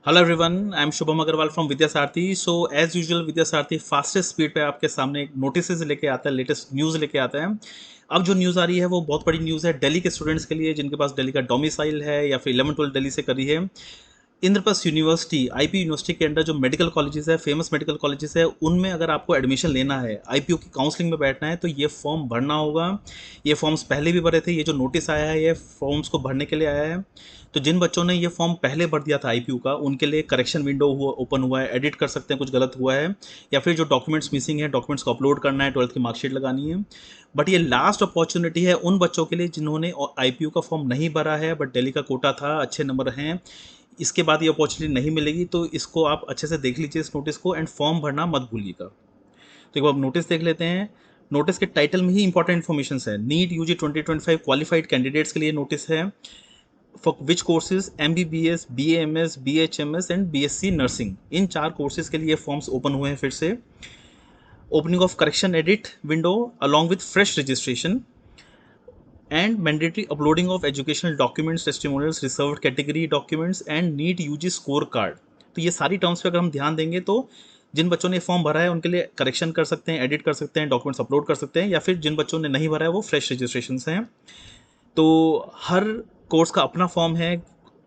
Hello everyone, I am Shubham Agrawal from Vidya Sarthi. So as usual Vidya Sarathi fastest speed पे आपके सामने notice लेके आता है, लेटेस्ट न्यूज़ लेके आता है। अब जो न्यूज़ आ रही है वो बहुत बड़ी न्यूज़ है दिल्ली के स्टूडेंट्स के लिए, जिनके पास दिल्ली का डोमिसाइल है या फिर 11-12 दिल्ली से करी है। इंद्रप्रस्थ यूनिवर्सिटी, आईपी यूनिवर्सिटी के अंडर जो मेडिकल कॉलेजेस है, फेमस मेडिकल कॉलेजेस है, उनमें अगर आपको एडमिशन लेना है, आईपीयू की काउंसलिंग में बैठना है, तो ये फॉर्म भरना होगा। ये फॉर्म्स पहले भी भरे थे, ये जो नोटिस आया है ये फॉर्म्स को भरने के लिए आया है। तो जिन बच्चों ने ये फॉर्म पहले भर दिया था आईपीयू का, उनके लिए करेक्शन विंडो हुआ ओपन हुआ है, एडिट कर सकते हैं कुछ गलत हुआ है, या फिर जो डॉक्यूमेंट्स मिसिंग है, डॉक्यूमेंट्स को अपलोड करना है, 12th की मार्कशीट लगानी है। बट ये लास्ट अपॉर्चुनिटी है उन बच्चों के लिए जिन्होंने आईपीयू का फॉर्म नहीं भरा है, बट दिल्ली का कोटा था, अच्छे नंबर हैं। इसके बाद ये अपॉर्चुनिटी नहीं मिलेगी, तो इसको आप अच्छे से देख लीजिए इस नोटिस को, एंड फॉर्म भरना मत भूलिएगा। तो एक बार नोटिस देख लेते हैं। नोटिस के टाइटल में ही इंपॉर्टेंट इन्फॉर्मेशन है। नीट यूजी 2025 क्वालिफाइड कैंडिडेट्स के लिए नोटिस है। For which courses? MBBS, BAMS, BHMS and BSc nursing, इन 4 कोर्सेज के लिए फॉर्म्स ओपन हुए हैं फिर से। Opening of correction edit window along with fresh registration and mandatory uploading of educational documents, testimonials, reserved category documents and NEET UG score card. तो ये सारी टर्म्स पे अगर हम ध्यान देंगे तो जिन बच्चों ने फॉर्म भरा है उनके लिए करेक्शन कर सकते हैं, एडिट कर सकते हैं, डॉक्यूमेंट्स अपलोड कर सकते हैं, या फिर जिन बच्चों ने नहीं भरा है वो फ्रेश रजिस्ट्रेशन हैं। तो हर कोर्स का अपना फॉर्म है।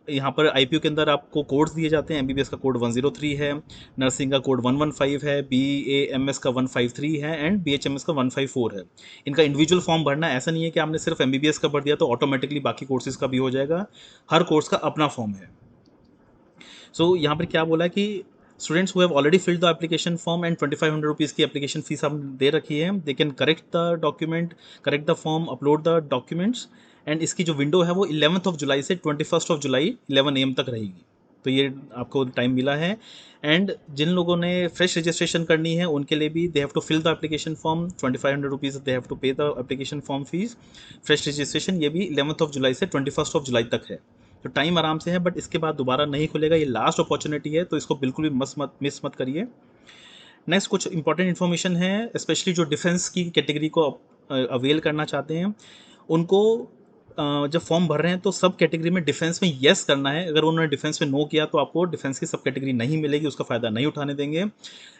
यहाँ पर आईपीयू के अंदर आपको कोड्स दिए जाते हैं। एमबीबीएस का कोड 103 है, नर्सिंग का कोड 115 है, बीएएमएस का 153 है एंड बीएचएमएस का 154 है। इनका इंडिविजुअल फॉर्म भरना है, ऐसा नहीं है कि आपने सिर्फ एमबीबीएस का भर दिया तो ऑटोमेटिकली बाकी कोर्सेज का भी हो जाएगा। हर कोर्स का अपना फॉर्म है। सो यहाँ पर क्या बोला है कि students who have already filled the application form and 2500 rupees की एप्लीकेशन फीस हम दे रखी है, they can correct the document, correct the form, upload the documents. And इसकी जो विंडो है वो 11 जुलाई से 21 जुलाई 11 AM तक रहेगी। तो ये आपको टाइम मिला है। एंड जिन लोगों ने फ्रेश रजिस्ट्रेशन करनी है उनके लिए भी they have to fill the application form, 2500 rupees they have to pay the application form fees. Fresh registration ये भी 11 जुलाई से 21 जुलाई तक है। तो टाइम आराम से है, बट इसके बाद दोबारा नहीं खुलेगा। ये लास्ट अपॉर्चुनिटी है, तो इसको बिल्कुल भी मिस मत करिए। नेक्स्ट कुछ इंपॉर्टेंट इन्फॉर्मेशन है, स्पेशली जो डिफेंस की कैटेगरी को अवेल करना चाहते हैं उनको। जब फॉर्म भर रहे हैं तो सब कैटेगरी में डिफेंस में येस करना है। अगर उन्होंने डिफेंस में नो किया तो आपको डिफेंस की सब कैटेगरी नहीं मिलेगी, उसका फ़ायदा नहीं उठाने देंगे।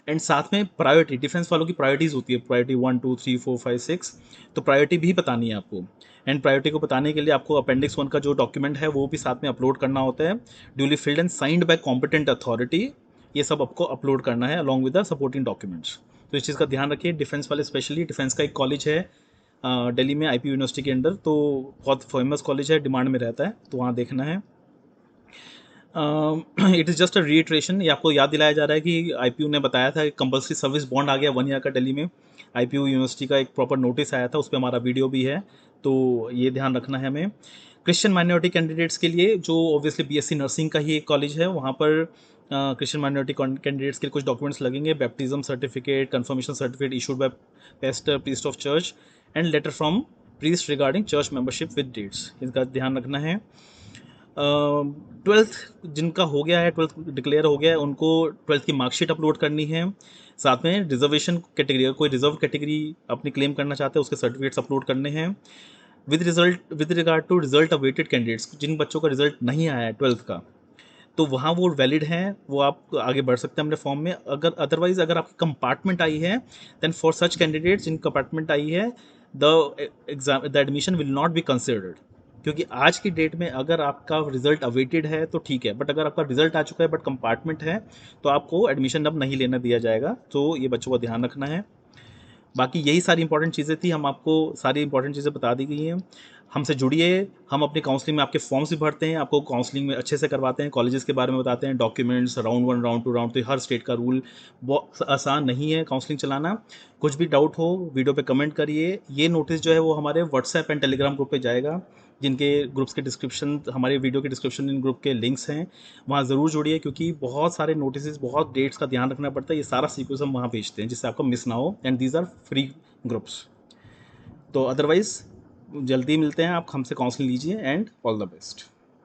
एंड साथ में प्रायोरिटी, डिफेंस वालों की प्रायोरिटीज़ होती है, प्रायोरिटी 1 2 3 4 5 6, तो प्रायोरिटी भी बतानी है आपको। एंड प्रायोरिटी को बताने के लिए आपको अपेंडिक्स 1 का जो डॉक्यूमेंट है वो भी साथ में अपलोड करना होता है, duly filled and signed by competent authority. ये सब आपको अपलोड करना है along with the supporting documents. तो इस चीज़ का ध्यान रखिए। डिफेंस वाले, स्पेशली डिफेंस का एक कॉलेज है दिल्ली में आईपी यूनिवर्सिटी के अंडर, तो बहुत फेमस कॉलेज है, डिमांड में रहता है, तो वहाँ देखना है। It is just a reiteration. ये आपको याद दिलाया जा रहा है कि आईपीयू ने बताया था कि कंपल्सरी सर्विस बॉन्ड आ गया 1 ईयर का दिल्ली में। आईपीयू यूनिवर्सिटी का एक प्रॉपर नोटिस आया था, उस पर हमारा वीडियो भी है, तो ये ध्यान रखना है हमें। क्रिश्चियन माइनॉरिटी कैंडिडेट्स के लिए, जो ऑब्वियसली बीएससी नर्सिंग का ही एक कॉलेज है, वहाँ पर क्रिश्चियन माइनॉरिटी कैंडिडेट्स के लिए कुछ डॉक्यूमेंट्स लगेंगे। Baptism certificate, confirmation certificate issued by pastor priest of church and letter from priest regarding church membership with dates, इसका ध्यान रखना है। 12th जिनका हो गया है, 12th डिक्लेयर हो गया है, उनको 12th की मार्कशीट अपलोड करनी है। साथ में रिजर्वेशन कैटेगरी, अगर कोई रिजर्व कैटेगरी अपनी क्लेम करना चाहते हैं उसके सर्टिफिकेट्स अपलोड करने हैं। With regard to result awaited candidates, जिन बच्चों का रिजल्ट नहीं आया है 12th का, तो वहाँ वो वैलिड हैं, वो आप आगे बढ़ सकते हैं अपने फॉर्म में। अगर अदरवाइज अगर आपकी कंपार्टमेंट आई है, देन फॉर सच कैंडिडेट्स जिन कंपार्टमेंट आई है, the admission will not be considered. क्योंकि आज की डेट में अगर आपका रिजल्ट अवेटेड है तो ठीक है, बट अगर आपका रिजल्ट आ चुका है बट कंपार्टमेंट है, तो आपको एडमिशन अब नहीं लेने दिया जाएगा। तो ये बच्चों का ध्यान रखना है। बाकी यही सारी इंपॉर्टेंट चीज़ें थी, हम आपको सारी इंपॉर्टेंट चीज़ें बता दी गई हैं। हमसे जुड़िए, हम अपनी काउंसलिंग में आपके फॉर्म्स भी भरते हैं, आपको काउंसलिंग में अच्छे से करवाते हैं, कॉलेजेस के बारे में बताते हैं, डॉक्यूमेंट्स, राउंड 1 राउंड 2 राउंड 3, हर स्टेट का रूल। बहुत आसान नहीं है काउंसलिंग चलाना। कुछ भी डाउट हो वीडियो पे कमेंट करिए। ये नोटिस जो है वो हमारे व्हाट्सएप एंड टेलीग्राम ग्रुप पे जाएगा, जिनके ग्रुप्स के डिस्क्रिप्शन, हमारे वीडियो के डिस्क्रिप्शन इन ग्रुप के लिंक्स हैं, वहाँ ज़रूर जुड़िए। क्योंकि बहुत सारे नोटिस, बहुत डेट्स का ध्यान रखना पड़ता है, ये सारा सीक्वेंस हम वहाँ भेजते हैं जिससे आपको मिस ना हो। And these are free groups. तो अदरवाइज़ जल्दी मिलते हैं, आप हमसे काउंसलिंग लीजिए एंड ऑल द बेस्ट।